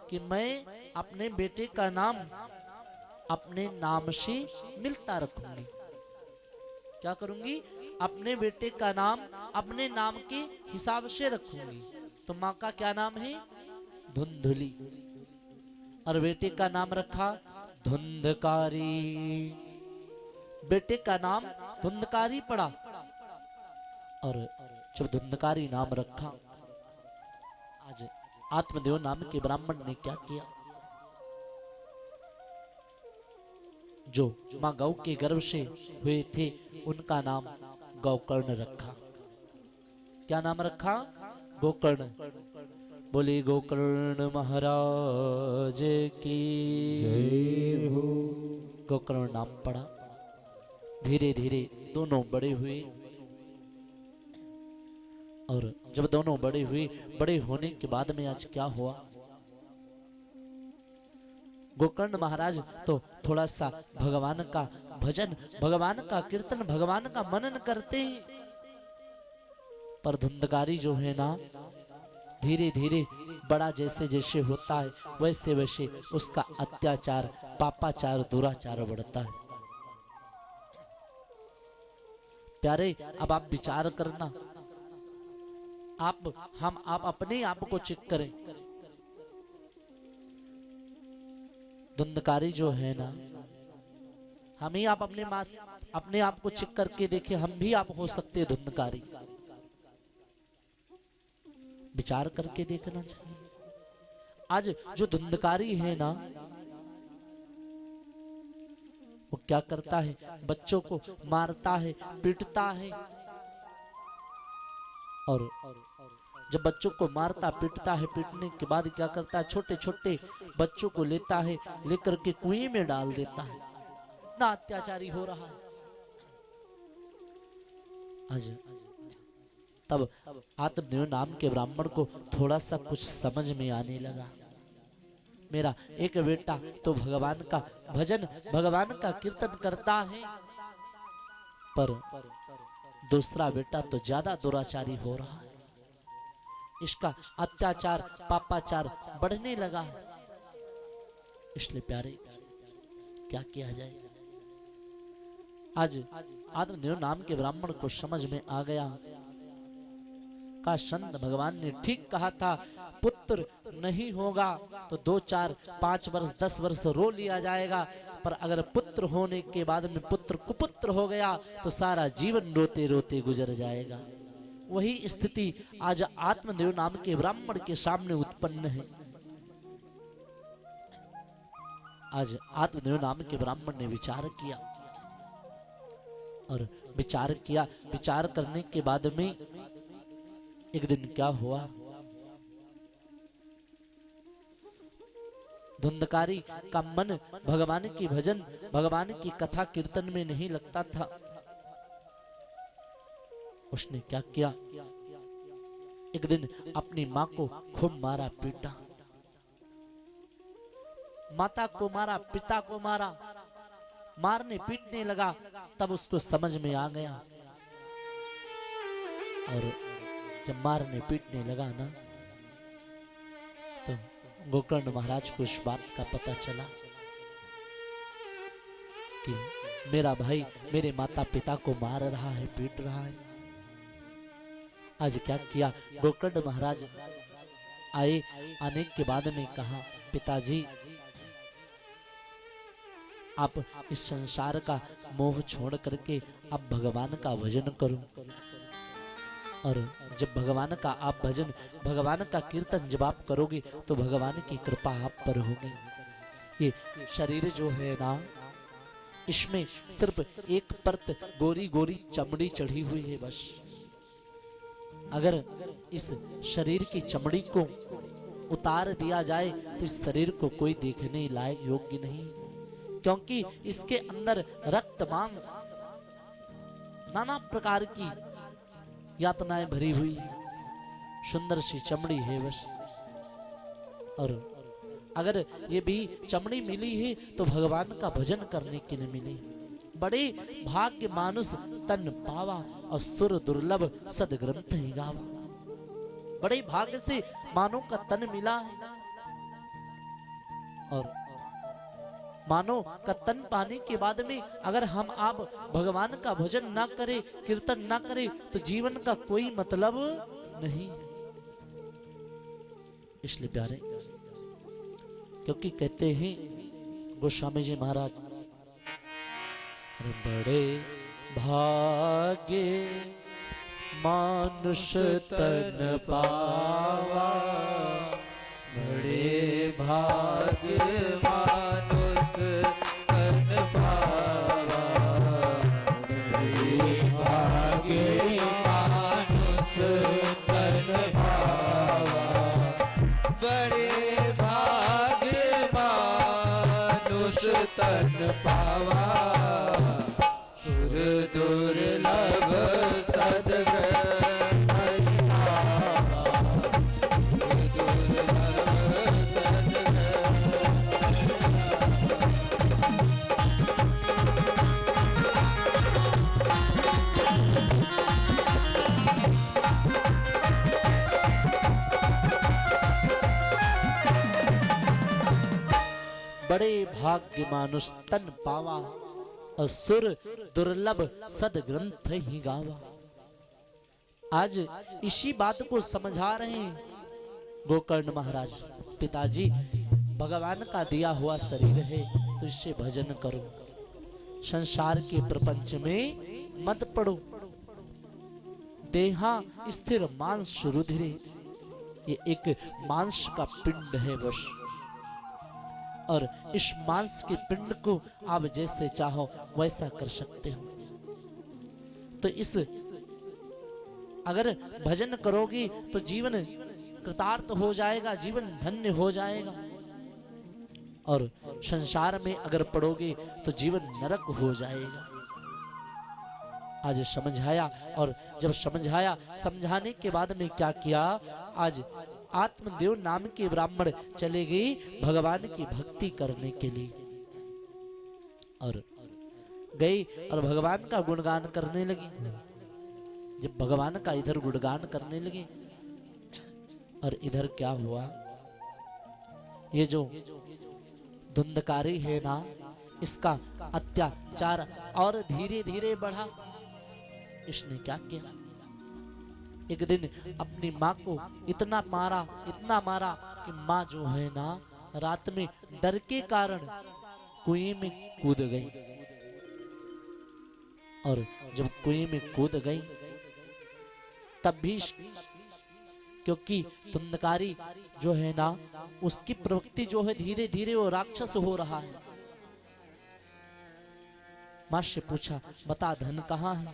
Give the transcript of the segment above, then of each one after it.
कि मैं अपने बेटे का नाम अपने नाम से मिलता रखूंगी। क्या करूंगी? अपने बेटे का नाम अपने नाम के हिसाब से रखूंगी। तो माँ का क्या नाम है? धुंधुली। और बेटे का नाम रखा धुंधकारी। बेटे का नाम धुंधकारी पड़ा। और जब धुंधकारी नाम रखा, आज आत्मदेव नाम के ब्राह्मण ने क्या किया? जो मां गौ के गर्भ से हुए थे उनका नाम गौकर्ण रखा। क्या नाम रखा? गोकर्ण। बोले गोकर्ण महाराज की जय हो। गोकर्ण नाम पड़ा। धीरे धीरे दोनों बड़े हुए। और जब दोनों बड़े हुए, बड़े होने के बाद में आज क्या हुआ? गोकर्ण महाराज तो थोड़ा सा भगवान का भजन, भगवान का कीर्तन, भगवान का मनन करते हैं। पर धुंधकारी जो है ना, धीरे धीरे बड़ा जैसे जैसे होता है वैसे वैसे उसका अत्याचार, पापाचार, दुराचार बढ़ता है। प्यारे, अब आप विचार करना, आप अपने आप को चेक करें। धुंधकारी जो है ना, हम ही आप अपने आप को चेक करके देखें, हम भी आप हो सकते हैं धुंधकारी। विचार करके देखना चाहिए। आज जो धुंधकारी है ना, वो क्या करता है? बच्चों को मारता है, पीटता है। और जब बच्चों को मारता पीटता है, पीटने के बाद क्या करता है? छोटे छोटे बच्चों को लेता है, लेकर के कुएं में डाल देता है। इतना अत्याचारी हो रहा है आज। तब आत्मदेव नाम के ब्राह्मण को थोड़ा सा कुछ समझ में आने लगा। मेरा एक बेटा तो भगवान का भजन, भगवान का कीर्तन करता है, पर दूसरा बेटा तो ज्यादा दुराचारी हो रहा है। इसका अत्याचार, पापाचार बढ़ने लगा है। इसलिए प्यारे, क्या किया जाए? आज आत्मदेव नाम के ब्राह्मण को समझ में आ गया का संत भगवान ने ठीक कहा था, पुत्र नहीं होगा तो 2, 4, 5 वर्ष, 10 वर्ष रो लिया जाएगा, पर अगर पुत्र होने के बाद में पुत्र कुपुत्र हो गया तो सारा जीवन रोते रोते गुजर जाएगा। वही स्थिति आज आत्मदेव नाम के ब्राह्मण के सामने उत्पन्न है। आज आत्मदेव नाम के ब्राह्मण ने विचार किया, और विचार किया, विचार करने के बाद में एक दिन क्या हुआ? धुंधकारी का मन भगवान की भजन, भगवान की कथा कीर्तन में नहीं लगता था। उसने क्या किया? एक दिन अपनी मां को खूब मारा पीटा। माता को मारा, पिता को मारा, मारने पीटने लगा। तब उसको समझ में आ गया, और जब मारने पीटने लगा ना, तो गोकर्ण महाराज को इस बात का पता चला कि मेरा भाई मेरे माता पिता को मार रहा है, पीट रहा है। आज क्या किया? गोकर्ण महाराज आए, आने के बाद में कहा, पिताजी आप इस संसार का मोह छोड़ करके अब भगवान का भजन करो। और जब भगवान का आप भजन, भगवान का कीर्तन जब आप करोगे तो भगवान की कृपा आप पर होगी। ये शरीर जो है ना, इसमें सिर्फ एक परत गोरी गोरी चमड़ी चढ़ी हुई है बस। अगर इस शरीर की चमड़ी को उतार दिया जाए तो इस शरीर को कोई देखने लायक योग्य नहीं, क्योंकि इसके अंदर रक्त मांस नाना प्रकार की यातनाएं भरी हुई है। सुंदर सी चमड़ी है बस। और अगर ये भी चमड़ी मिली है तो भगवान का भजन करने के लिए मिली। बड़े भाग्य मानुष तन पावा और सुर दुर्लभ सदग्रंथ ही गावा। बड़े भाग्य से मानव का तन मिला है। और मानो का तन पाने के बाद में अगर हम आप भगवान का भजन ना करें, कीर्तन ना करें, तो जीवन का कोई मतलब नहीं। इसलिए प्यारे, क्योंकि कहते हैं गोस्वामी जी महाराज, बड़े भाग्य मानुष तन पावा, बड़े भाग्य मानुष तन पावा, बड़े भाग्य मानुष तन पावा, बड़े भाग्य मानुष तन पावा, सुर दुर्लभ सद्गति बड़े भाग्य मानुष तन पावा, असुर दुर्लभ सद ग्रंथ ही गावा। आज इसी बात को समझा रहे हैं गोकर्ण महाराज, पिताजी भगवान का दिया हुआ शरीर है तो इससे भजन करो, संसार के प्रपंच में मत पड़ो। देहा स्थिर मांस रुधिरे, ये एक मांस का पिंड है बस, और इस मांस के पिंड को आप जैसे चाहो वैसा कर सकते हो। तो इस अगर भजन करोगे तो जीवन कृतार्थ हो जाएगा, जीवन धन्य हो जाएगा। और संसार में अगर पड़ोगे तो जीवन नरक हो जाएगा। आज समझाया, और जब समझाया, समझाने के बाद में क्या किया, आज आत्मदेव नाम के ब्राह्मण चले गए भगवान की भक्ति करने के लिए, और गई और भगवान का गुणगान करने लगी। जब भगवान का इधर गुणगान करने लगे, और इधर क्या हुआ, ये जो धुंधकारी है ना, इसका अत्याचार और धीरे धीरे बढ़ा। इसने क्या किया, एक दिन अपनी माँ को इतना मारा कि माँ जो है ना रात में डर के कारण कुएं में कूद गई। और जब कुएं में कूद गई तब भी, क्योंकि धुंधकारी जो है ना उसकी प्रवृत्ति जो है धीरे धीरे वो राक्षस हो रहा है। माँ से पूछा, बता धन कहाँ है?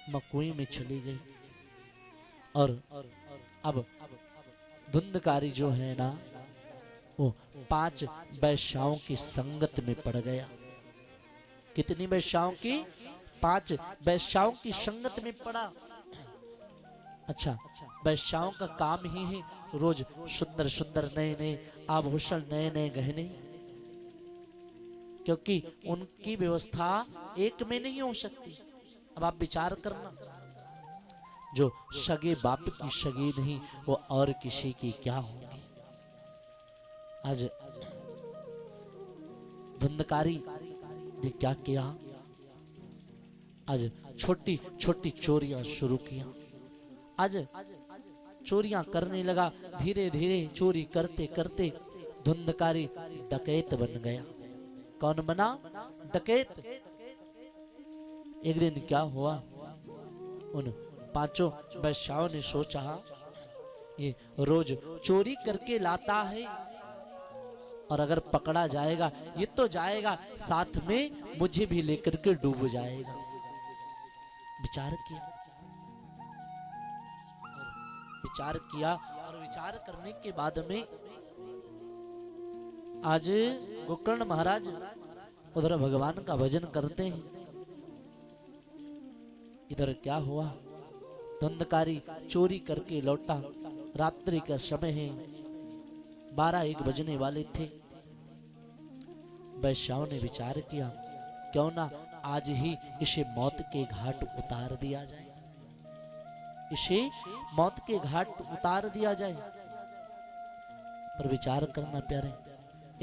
माँ कुएं में चली गई, और अब धुंधकारी जो है ना वो 5 वैश्याओं की संगत में पड़ गया। कितनी वैश्याओं की? 5 वैश्याओं की संगत में पड़ा। अच्छा, वैश्याओं का काम ही है रोज सुंदर सुंदर नए नए आभूषण, नए नए गहने, क्योंकि उनकी व्यवस्था एक में नहीं हो सकती। अब आप विचार करना, जो सगे बाप की सगी नहीं वो और किसी की क्या होगी। आज धुंधकारी ने क्या किया, आज छोटी छोटी चोरियां शुरू किया। आज चोरियां करने लगा, धीरे धीरे चोरी करते करते धुंधकारी डकैत बन गया। कौन बना? डकैत। एक दिन क्या हुआ, उन 5 वैश्याओं ने सोचा ये रोज चोरी करके लाता है, और अगर पकड़ा जाएगा ये तो जाएगा, साथ में मुझे भी लेकर के डूब जाएगा। विचार किया, विचार किया, और विचार करने के बाद में आज गोकर्ण महाराज उधर भगवान का भजन करते हैं। इधर क्या हुआ, धुंधकारी चोरी करके लौटा, रात्रि का समय है, 12-1 बजने वाले थे। वैश्याओं ने विचार किया, क्यों ना आज ही इसे मौत के घाट उतार दिया जाए, इसे मौत के घाट उतार दिया जाए। पर विचार करना प्यारे।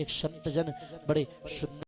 एक संत जन बड़े सुंदर